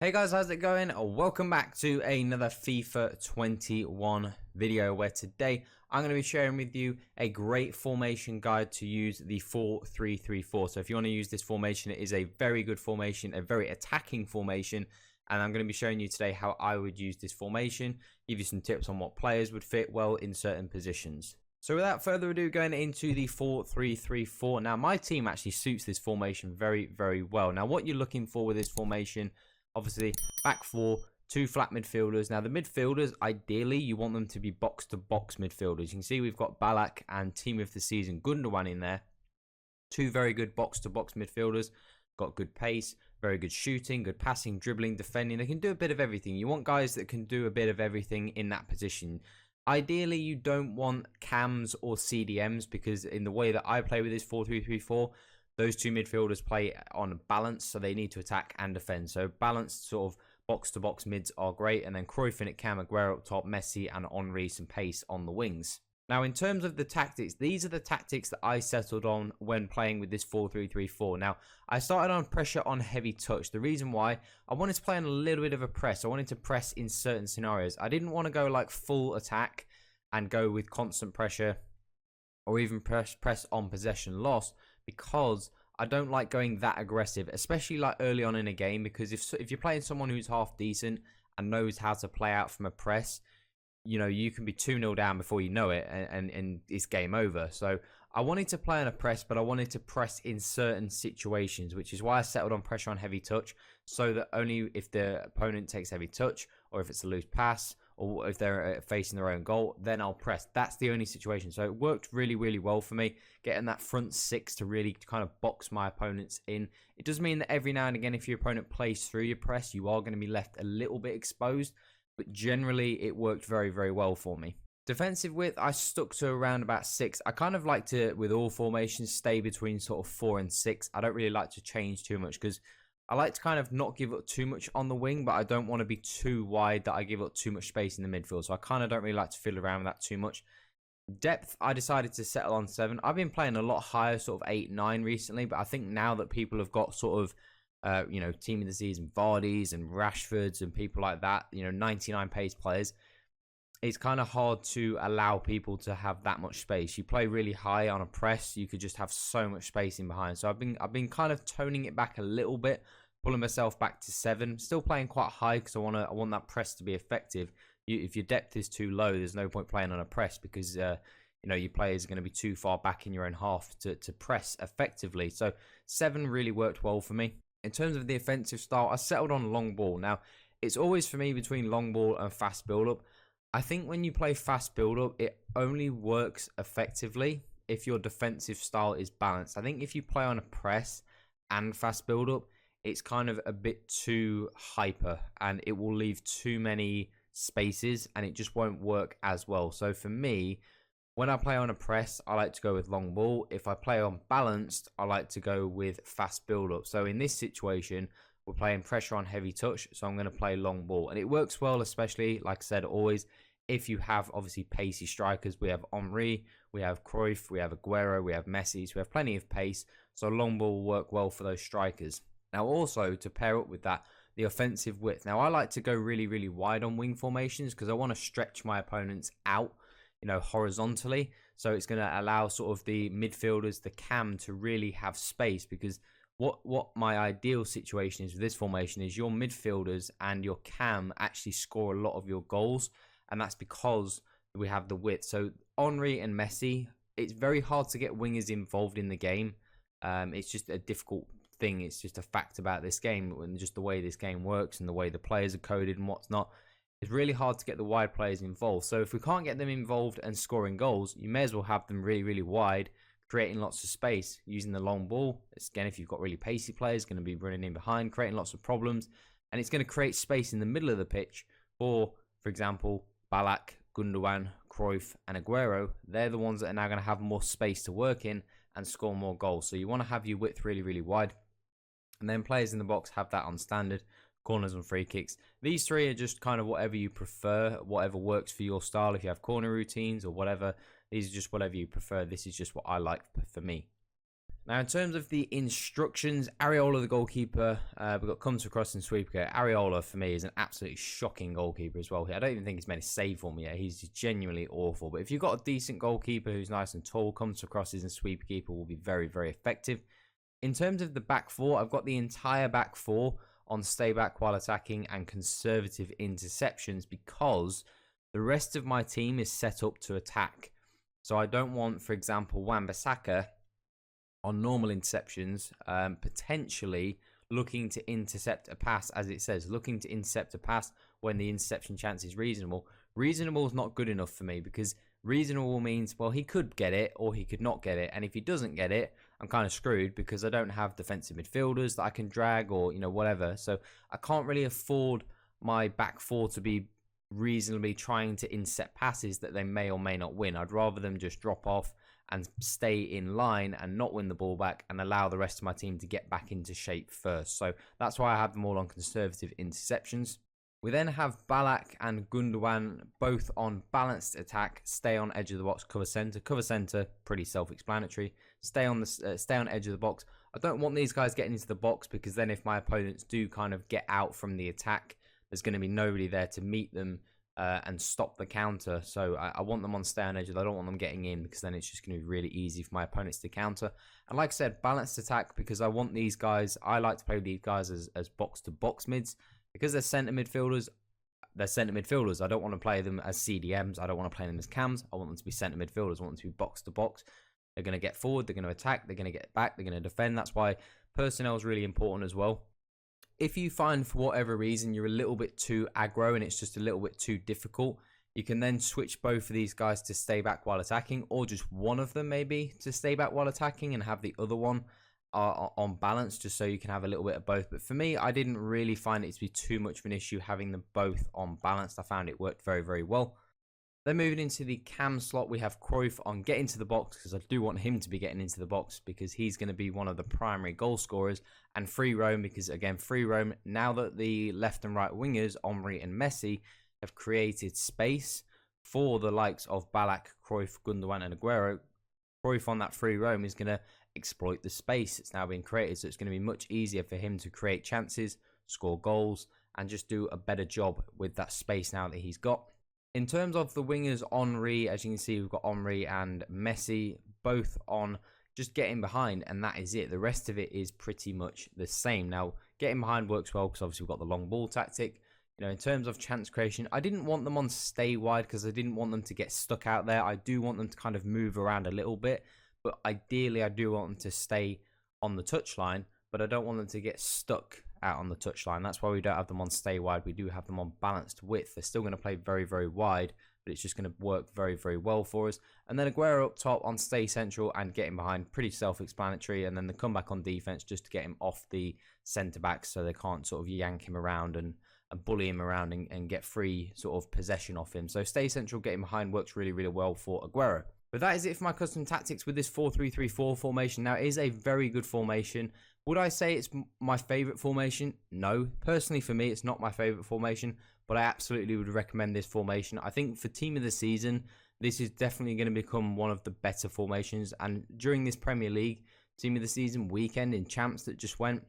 Hey guys, how's it going? Welcome back to another FIFA 21 video where today I'm going to be sharing with you a great formation guide to use the 4-3-3-4. So if you want to use this formation, it is a very good formation, a very attacking formation, and I'm going to be showing you today how I would use this formation, give you some tips on what players would fit well in certain positions. So without further ado, going into the 4-3-3-4. Now my team actually suits this formation very, very well. Now what you're looking for with this formation, obviously, back four, two flat midfielders. Now, the midfielders, ideally, you want them to be box-to-box midfielders. You can see we've got Balak and Team of the Season Gundogan in there. Two very good box-to-box midfielders. Got good pace, very good shooting, good passing, dribbling, defending. They can do a bit of everything. You want guys that can do a bit of everything in that position. Ideally, you don't want cams or CDMs because in the way that I play with this 4-3-3-4, those two midfielders play on balance, so they need to attack and defend. So balanced sort of box-to-box mids are great. And then Cruyff in it, Cam, Aguero up top, Messi and Henry, some pace on the wings. Now, in terms of the tactics, these are the tactics that I settled on when playing with this 4-3-3-4. Now, I started on pressure on heavy touch. The reason why, I wanted to play on a little bit of a press. I wanted to press in certain scenarios. I didn't want to go like full attack and go with constant pressure or even press on possession loss, because I don't like going that aggressive, especially like early on in a game, because if you're playing someone who's half decent and knows how to play out from a press, you know, you can be 2-0 down before you know it, and it's game over. So I wanted to play on a press, but I wanted to press in certain situations, which is why I settled on pressure on heavy touch, so that only if the opponent takes heavy touch, or if it's a loose pass, or if they're facing their own goal, then I'll press. That's the only situation. So it worked really, really well for me, getting that front six to really kind of box my opponents in. It does mean that every now and again, if your opponent plays through your press, you are going to be left a little bit exposed, but generally it worked very, very well for me. Defensive width, I stuck to around about 6. I kind of like to, with all formations, stay between sort of 4 and 6. I don't really like to change too much because I like to kind of not give up too much on the wing, but I don't want to be too wide that I give up too much space in the midfield. So I kind of don't really like to fiddle around with that too much. Depth, I decided to settle on 7. I've been playing a lot higher, sort of 8, 9 recently, but I think now that people have got sort of, you know, Team of the Season Vardys and Rashfords and people like that, you know, 99 pace players, it's kind of hard to allow people to have that much space. You play really high on a press, you could just have so much space in behind. So I've been kind of toning it back a little bit, pulling myself back to 7. Still playing quite high because I want that press to be effective. If your depth is too low, there's no point playing on a press because you know, your players are going to be too far back in your own half to press effectively. So 7 really worked well for me. In terms of the offensive style, I settled on long ball. Now, it's always for me between long ball and fast build-up. I think when you play fast build-up, it only works effectively if your defensive style is balanced. I think if you play on a press and fast build-up, it's kind of a bit too hyper and it will leave too many spaces and it just won't work as well. So for me, when I play on a press, I like to go with long ball. If I play on balanced, I like to go with fast build-up. So in this situation, we're playing pressure on heavy touch, so I'm going to play long ball. And it works well, especially, like I said, always, if you have, obviously, pacey strikers. We have Henry, we have Cruyff, we have Aguero, we have Messi, so we have plenty of pace. So long ball will work well for those strikers. Now, also, to pair up with that, the offensive width. Now, I like to go really, really wide on wing formations because I want to stretch my opponents out, you know, horizontally. So it's going to allow sort of the midfielders, the cam, to really have space, because what my ideal situation is with this formation is your midfielders and your cam actually score a lot of your goals, and that's because we have the width. So Henry and Messi, it's very hard to get wingers involved in the game. It's just a difficult thing. It's just a fact about this game and just the way this game works and the way the players are coded and what's not. It's really hard to get the wide players involved. So if we can't get them involved and scoring goals, you may as well have them really, really wide, creating lots of space using the long ball. It's, again, if you've got really pacey players, going to be running in behind, creating lots of problems, and it's going to create space in the middle of the pitch for example, Balak, Gundogan, Cruyff, and Aguero. They're the ones that are now going to have more space to work in and score more goals. So you want to have your width really, really wide, and then players in the box have that on standard. Corners and free kicks. These 3 are just kind of whatever you prefer, whatever works for your style. If you have corner routines or whatever, these are just whatever you prefer. This is just what I like for me. Now, in terms of the instructions, Areola, the goalkeeper, we've got comes across and sweep. Areola, for me, is an absolutely shocking goalkeeper as well. I don't even think he's made a save for me yet. He's genuinely awful. But if you've got a decent goalkeeper who's nice and tall, comes across and sweep keeper will be very, very effective. In terms of the back four, I've got the entire back four on stay back while attacking and conservative interceptions because the rest of my team is set up to attack. So I don't want, for example, Wan-Bissaka on normal interceptions, potentially looking to intercept a pass, as it says, looking to intercept a pass when the interception chance is reasonable. Reasonable is not good enough for me because reasonable means, well, he could get it or he could not get it. And if he doesn't get it, I'm kind of screwed because I don't have defensive midfielders that I can drag or, whatever. So I can't really afford my back four to be reasonably trying to intercept passes that they may or may not win. I'd rather them just drop off and stay in line and not win the ball back and allow the rest of my team to get back into shape first. So that's why I have them all on conservative interceptions. We then have Ballack and Gundogan both on balanced attack, stay on edge of the box, cover center. Cover center, pretty self-explanatory. Stay on edge of the box. I don't want these guys getting into the box because then if my opponents do kind of get out from the attack, there's going to be nobody there to meet them and stop the counter. So I want them on stay on edges. I don't want them getting in because then it's just going to be really easy for my opponents to counter. And like I said, balanced attack because I want these guys, I like to play with these guys as box-to-box mids. Because they're centre midfielders, I don't want to play them as CDMs. I don't want to play them as cams. I want them to be centre midfielders. I want them to be box-to-box. They're going to get forward. They're going to attack. They're going to get back. They're going to defend. That's why personnel is really important as well. If you find for whatever reason you're a little bit too aggro and it's just a little bit too difficult, you can then switch both of these guys to stay back while attacking, or just one of them maybe to stay back while attacking and have the other one on balance, just so you can have a little bit of both. But for me, I didn't really find it to be too much of an issue having them both on balance. I found it worked very, very well. Then moving into the cam slot, we have Cruyff on get into the box because I do want him to be getting into the box because he's going to be one of the primary goal scorers, and free roam because, again, free roam, now that the left and right wingers, Omri and Messi, have created space for the likes of Ballack, Cruyff, Gundogan and Aguero, Cruyff on that free roam is going to exploit the space that's now being created. So it's going to be much easier for him to create chances, score goals, and just do a better job with that space now that he's got. In terms of the wingers, Henry, as you can see, we've got Henry and Messi both on just getting behind, and that is it. The rest of it is pretty much the same. Now, getting behind works well because obviously we've got the long ball tactic. In terms of chance creation, I didn't want them on stay wide because I didn't want them to get stuck out there. I do want them to kind of move around a little bit, but ideally I do want them to stay on the touchline, but I don't want them to get stuck out on the touchline. That's why we don't have them on stay wide. We do have them on balanced width. They're still going to play very, very wide, but it's just going to work very, very well for us. And then Aguero up top on stay central and getting behind, pretty self-explanatory. And then the comeback on defense just to get him off the centre-backs so they can't sort of yank him around and bully him around and get free sort of possession off him. So stay central, getting behind works really, really well for Aguero. But that is it for my custom tactics with this 4-3-3-4 formation. Now, it is a very good formation. Would I say it's my favourite formation? No. Personally, for me, it's not my favourite formation, but I absolutely would recommend this formation. I think for Team of the Season, this is definitely going to become one of the better formations. And during this Premier League Team of the Season weekend in Champs that just went,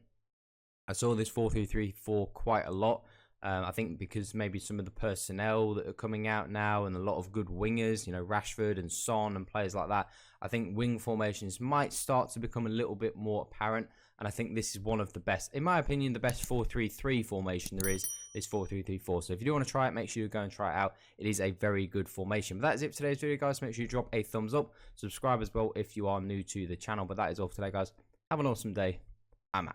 I saw this 4-3-3-4 quite a lot. I think because maybe some of the personnel that are coming out now and a lot of good wingers, Rashford and Son and players like that, I think wing formations might start to become a little bit more apparent. And I think this is one of the best, in my opinion, the best 4-3-3 formation there is 4-3-3-4. So if you do want to try it, make sure you go and try it out. It is a very good formation. But that is it for today's video, guys. Make sure you drop a thumbs up. Subscribe as well if you are new to the channel. But that is all for today, guys. Have an awesome day. I'm out.